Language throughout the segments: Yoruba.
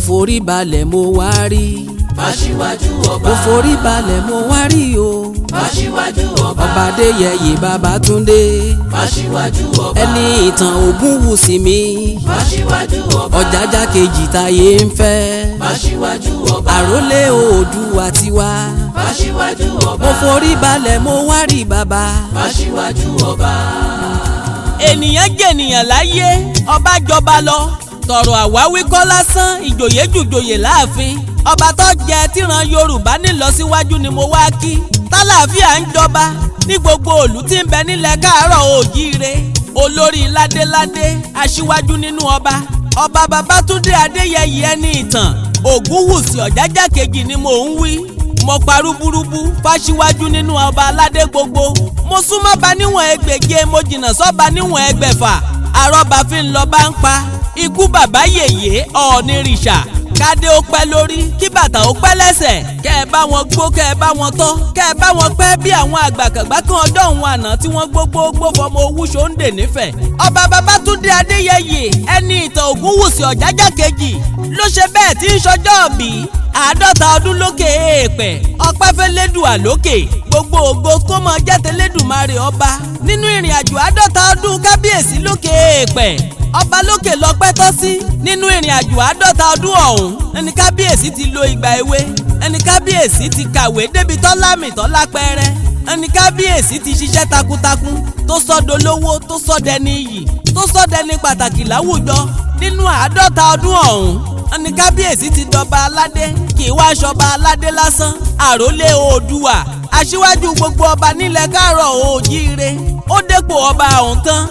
forí balẹ̀ mo wá rí. Fáṣíwájú ọba. mo forí balẹ̀ mo wá rí o. Fáṣíwájú ọba. ọba Adeyeye Babatunde. Fáṣíwájú ọba. Enitan Ogunwusi mi. Fáṣíwájú ọba. Ọ̀jájá kejì táyé ń fẹ́. Fáṣíwájú ọba. àrólé Oòduà tiwa. Fáṣíwájú ọba. mo forí balẹ̀ mo wá rí bàbá. Fáṣíwájú ọba. ènìyàn jẹ̀nìyàn láyé ọba jọba lọ tọrọ àwáwí kọ́ lásán ìjòyè jùjòyè láàfin ọba tó jẹ tíran Yorùbá nílọsíwájú ni mo wá kí tálàáfíà ń jọba ní gbogbo òlú tí ń bẹ nílẹ̀ káàárọ̀ oòjíire olórí ládéládé aṣíwájú nínú ọba Babatunde Adeyeye Enitan Ogunwusi Ọ̀jájá kejì ni mò ń wí mo parú burúbú fáṣíwájú nínú ọba aládé gbogbo mo súnmọ́ ba níwọ̀n ẹgbẹ̀je mo jìnnà sọ́ba níwọ̀n ẹgbẹ̀fà àrọ́bà fi ń lọ bá ń pa ikú bàbá yèyé ọ̀ọ́ni rìṣà kádé ó pẹ́ lórí kí bàtà ó pẹ́ lẹ́sẹ̀ kẹ́ ẹ bá wọn gbó kẹ́ ẹ bá wọn tọ́ kẹ́ ẹ bá wọn pẹ́ bí àwọn àgbàkàgbà kan ọjọ́ òun àná tí wọ́n gbogbo fọmọ owú ṣòǹdè nífẹ̀ẹ́. ọba Babatunde Adeyeye Enitan Ogunwusi Ọ̀jájá kejì ló ṣe bẹ́ẹ̀ tí ń ṣọjọ́ bí 50 ọdún lókè èèpẹ̀ ọpẹ́ fẹ́lẹ́dùà lókè gbogbo ògo kó mọ jẹ́ tẹlẹ́dùmarè ọba nínú ìrìn àjò 50 ọdún kábíyèsí lókè èèpẹ̀ ọba lókè lọ́pẹ́ tọ́ sí nínú ìrìn àjò 50 ọdún ọ̀hún ẹni kábíyèsí ti lo ìgbà èwe ẹni kábíyèsí ti kàwé débi tọ́lámì tọ́lá pẹ́rẹ́ ẹni kábíyèsí ti ṣiṣẹ́ takuntakun tó sọ́dọ̀ lówó tó sọ́dẹni iyì tó sọ́dẹni pàtàkì láwùjọ nínú 50 ọdún ọ̀hún ẹni kábíyèsí ti dọba aládé kì í wá ṣọba aládé lásán àrólé Oòduà aṣíwájú gbogbo ọba nílẹ̀ káàárọ̀ oòjíire ó dépò ọba ọ̀hún tán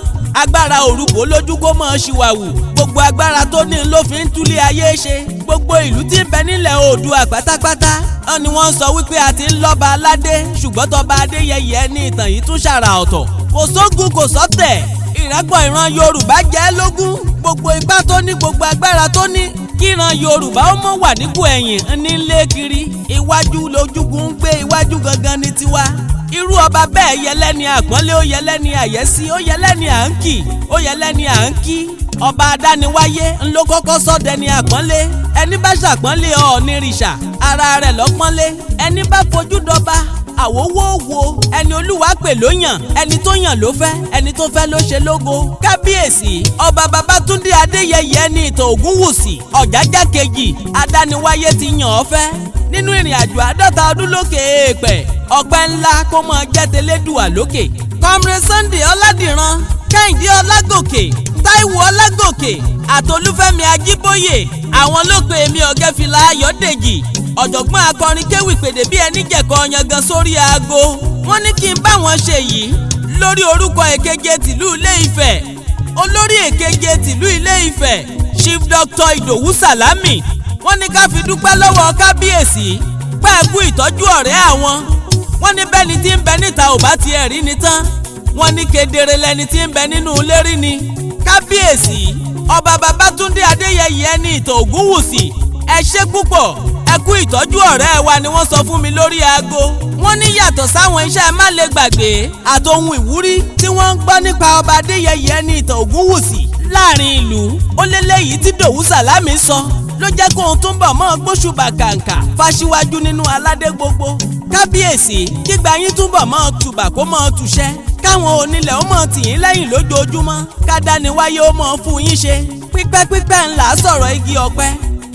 agbára òrùbó lójú kó mọ̀ ṣìwàwù gbogbo agbára tó ní ló fi ń túlé ayé ṣe gbogbo ìlú tí ń bẹ nílẹ̀ Oòduà pátápátá wọn ni wọ́n sọ wípé a ti ń lọ́ba aládé ṣùgbọ́n tọba Adeyeye Enitan yìí tún ṣàrà ọ̀tọ̀ kò sógun kò sọ́tẹ̀ ìrẹ́pọ̀ ìran Yorùbá jẹ́ lógún gbogbo ipá tó ní gbogbo agbára tó ní kíran Yorùbá ó mọ̀ wà nípò ẹ̀yìn ní lé kiri iwájú lójúgun ń gbé iwájú gangan ní tiwa irú ọba bẹ́ẹ̀ yẹlẹ́ni àpọ́nlé ó yẹlẹ́ni àyẹ́sí ó yẹlẹ́ni à ń kì ó yẹlẹ́ni à ń kí ọba adániwáyé ńlọ kọ́kọ́ sọ́dẹni àpọ́nlé ẹni bá ṣàpọ́nlé ọ̀ọ́ni rìṣà ara rẹ̀ lọ́pọ́nlé ẹni bá fojú dọba àwòwò ẹni Olúwa pè ló yàn ẹni tó yàn ló fẹ́ ẹni tó fẹ́ ló ṣe lógo kábíyèsí ọba Babatunde Adeyeye Enitan Ogunwusi Ọ̀jájá kejì adániwáyé ti yàn ọ́ fẹ́ nínú ìrìn àjò 50 ọdún lókè èèpẹ̀ ọpẹ́ ńlá kó mọ jẹ́ tẹlẹ́dùà lókè Comrade Sunday Ọládìran Kẹ́hìndé Ọlágòkè Táíwò Ọlágòkè àtolúfẹ́mi Ajíbóyè àwọn ló pe èmi Ọ̀gẹ́fìlà Ayọ̀dèjì ọ̀jọ̀gbọ́n akọrin kéwì pèdè bí ẹni jẹ̀kọ́ yangan sórí aago wọ́n ní kí n bá wọn ṣe yìí lórí orúkọ èkeje tìlú Ilé Ifẹ̀ olórí èkeje tìlú Ilé Ifẹ̀ Chief Dr. Ìdòwú Sàlámì wọ́n ní ká fi dúpẹ́ lọ́wọ́ kábíyèsí pẹ́ẹ́kú ìtọ́jú ọ̀rẹ́ àwọn wọ́n ní bẹ́ni tí ń bẹ níta ò bá tiẹ̀ rí ni tán wọ́n ní kedere lẹni tí ń bẹ nínú ilé rí ni kábíyèsí ọba Babatunde Adeyeye Enitan Ogunwusi ẹ ṣé púpọ̀ ẹ kú ìtọ́jú ọ̀rẹ́ wa ni wọ́n sọ fún mi lórí aago wọ́n ní yàtọ̀ sáwọn iṣẹ́ má lè gbàgbé àtòhun ìwúrí tí wọ́n ń gbọ́ nípa ọba Adeyeye Enitan Ogunwusi láàrin ìlú ó lélẹ́yìí tí Dòwú Sàlámì sọ ló jẹ́ kóun túnbọ̀ mọ́ gbóṣùbà kàǹkà fáṣíwájú nínú aládé gbogbo kábíyèsí kígbà yín túnbọ̀ mọ́ tùbà kó mọ́ túṣẹ́ káwọn onílẹ̀ ó mọ̀ tì yín lẹ́yìn lójoojúmọ́ kádániwáyé ó mọ̀ fún yín ṣe pípẹ́pípẹ́ ńlá sọ̀rọ̀ igi ọ̀pẹ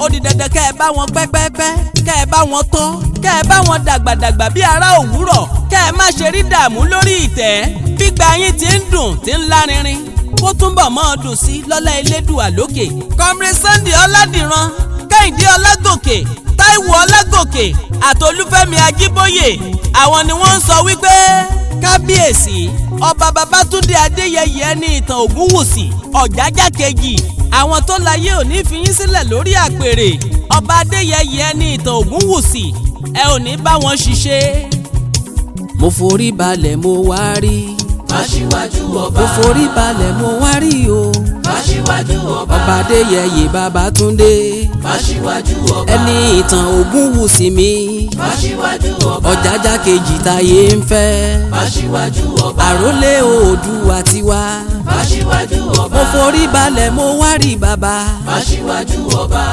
ó di dandan kẹ́ ẹ bá wọn pẹ́pẹ́pẹ́ kẹ́ ẹ bá wọn tọ́ kẹ́ ẹ bá wọn dàgbàdàgbà bí ará òwúrọ̀ kẹ́ ẹ má ṣe rí dààmú lórí ìtẹ́ gbígbà yín ti ń dùn ti ń lárinrin kó túnbọ̀ mọ́ dùn sí lọ́lá elédùà lókè. Comrade Sunday Ọládìran Kẹ́hìndé Ọlágòkè Táíwò Ọlágòkè àtolúfẹ́mi Ajíbóyè àwọn ni wọ́n ń sọ wípé kábíyèsí ọba Babatunde Adeyeye Enitan Ogunwusi Ọ̀jájá kejì àwọn tó láyé ò ní fi yín sílẹ̀ lórí àpèrè ọba Adeyeye Enitan Ogunwusi ẹ ò ní bá wọn ṣiṣẹ́. mo forí balẹ̀ mo wá rí. Fáṣíwájú ọba. mo forí balẹ̀ mo wá rí o. Fáṣíwájú ọba. ọba Adeyeye Babatunde. Fáṣíwájú ọba. Enitan Ogunwusi mi. Fáṣíwájú ọba. Ọ̀jájá kejì táyé ń fẹ́. Fáṣíwájú ọba. àrólé Oòduà tiwa. Fáṣíwájú ọba. mo forí balẹ̀ mo wá rí bàbá. Fáṣíwájú ọba.